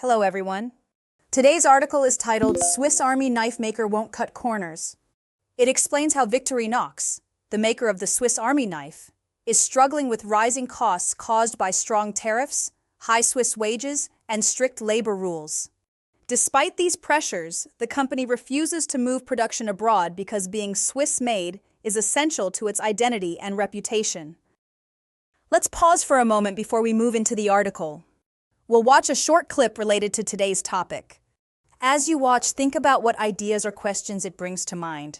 Hello everyone. Today's article is titled Swiss Army Knife Maker Won't Cut Corners. It explains how Victorinox, the maker of the Swiss Army knife, is struggling with rising costs caused by strong tariffs, high Swiss wages, and strict labor rules. Despite these pressures, the company refuses to move production abroad because being Swiss-made is essential to its identity and reputation. Let's pause for a moment before we move into the article. We'll watch a short clip related to today's topic. As you watch, think about what ideas or questions it brings to mind.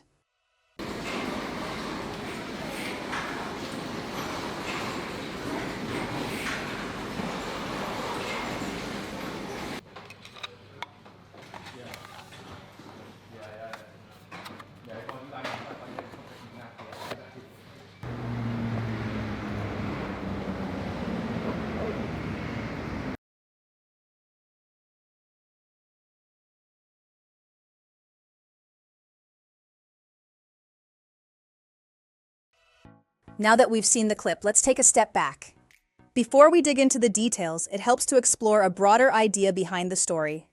Now that we've seen the clip, let's take a step back. Before we dig into the details, it helps to explore a broader idea behind the story.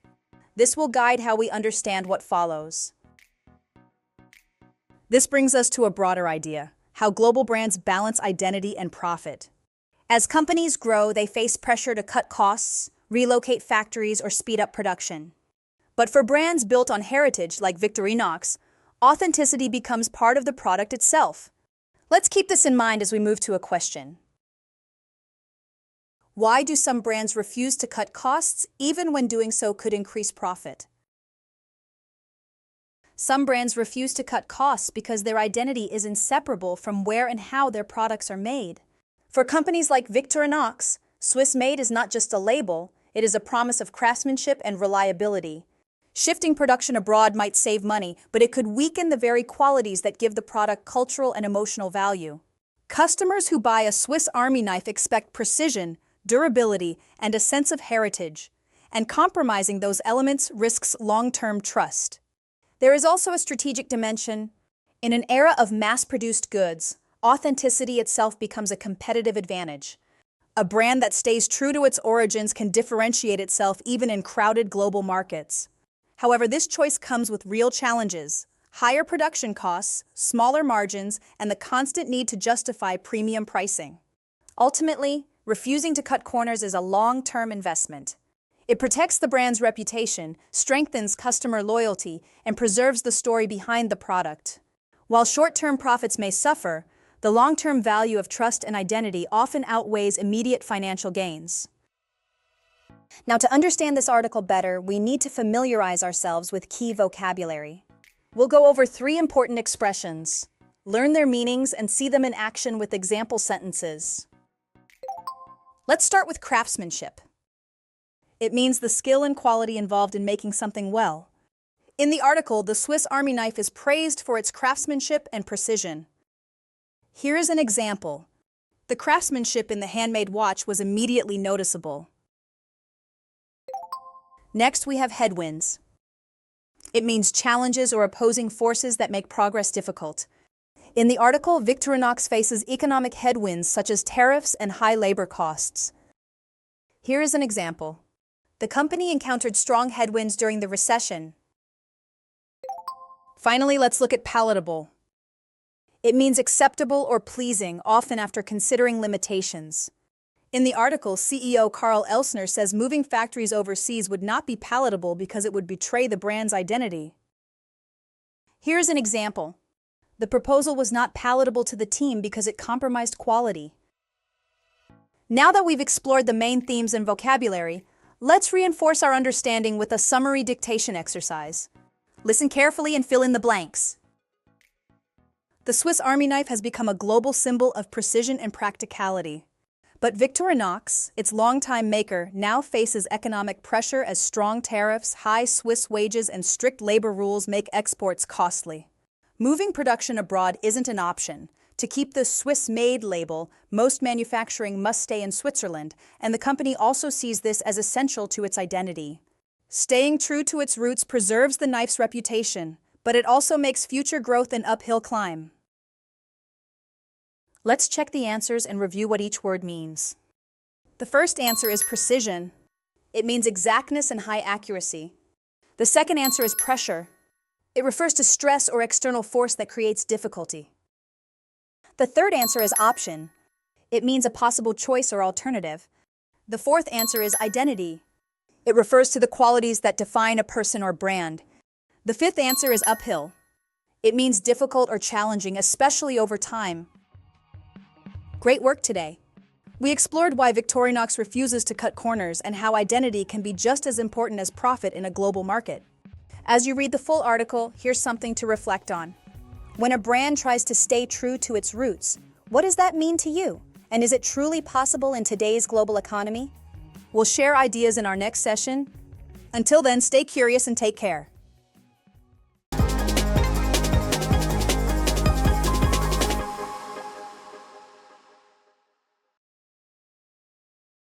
This will guide how we understand what follows. This brings us to a broader idea: how global brands balance identity and profit. As companies grow, they face pressure to cut costs, relocate factories, or speed up production. But for brands built on heritage like Victorinox, authenticity becomes part of the product itself. Let's keep this in mind as we move to a question. Why do some brands refuse to cut costs even when doing so could increase profit? Some brands refuse to cut costs because their identity is inseparable from where and how their products are made. For companies like Victorinox, Swiss-made is not just a label, it is a promise of craftsmanship and reliability. Shifting production abroad might save money, but it could weaken the very qualities that give the product cultural and emotional value. Customers who buy a Swiss Army knife expect precision, durability, and a sense of heritage, and compromising those elements risks long-term trust. There is also a strategic dimension. In an era of mass-produced goods, authenticity itself becomes a competitive advantage. A brand that stays true to its origins can differentiate itself even in crowded global markets. However, this choice comes with real challenges: higher production costs, smaller margins, and the constant need to justify premium pricing. Ultimately, refusing to cut corners is a long-term investment. It protects the brand's reputation, strengthens customer loyalty, and preserves the story behind the product. While short-term profits may suffer, the long-term value of trust and identity often outweighs immediate financial gains. Now, to understand this article better, we need to familiarize ourselves with key vocabulary. We'll go over 3 important expressions, learn their meanings, and see them in action with example sentences. Let's start with craftsmanship. It means the skill and quality involved in making something well. In the article, the Swiss Army knife is praised for its craftsmanship and precision. Here is an example. The craftsmanship in the handmade watch was immediately noticeable. Next, we have headwinds. It means challenges or opposing forces that make progress difficult. In the article, Victorinox faces economic headwinds such as tariffs and high labor costs. Here is an example. The company encountered strong headwinds during the recession. Finally, let's look at palatable. It means acceptable or pleasing, often after considering limitations. In the article, CEO Carl Elsner says moving factories overseas would not be palatable because it would betray the brand's identity. Here's an example. The proposal was not palatable to the team because it compromised quality. Now that we've explored the main themes and vocabulary, let's reinforce our understanding with a summary dictation exercise. Listen carefully and fill in the blanks. The Swiss Army knife has become a global symbol of precision and practicality. But Victorinox, its longtime maker, now faces economic pressure as strong tariffs, high Swiss wages, and strict labor rules make exports costly. Moving production abroad isn't an option. To keep the Swiss-made label, most manufacturing must stay in Switzerland, and the company also sees this as essential to its identity. Staying true to its roots preserves the knife's reputation, but it also makes future growth an uphill climb. Let's check the answers and review what each word means. The first answer is precision. It means exactness and high accuracy. The second answer is pressure. It refers to stress or external force that creates difficulty. The third answer is option. It means a possible choice or alternative. The fourth answer is identity. It refers to the qualities that define a person or brand. The fifth answer is uphill. It means difficult or challenging, especially over time. Great work today. We explored why Victorinox refuses to cut corners and how identity can be just as important as profit in a global market. As you read the full article, here's something to reflect on. When a brand tries to stay true to its roots, what does that mean to you? And is it truly possible in today's global economy? We'll share ideas in our next session. Until then, stay curious and take care.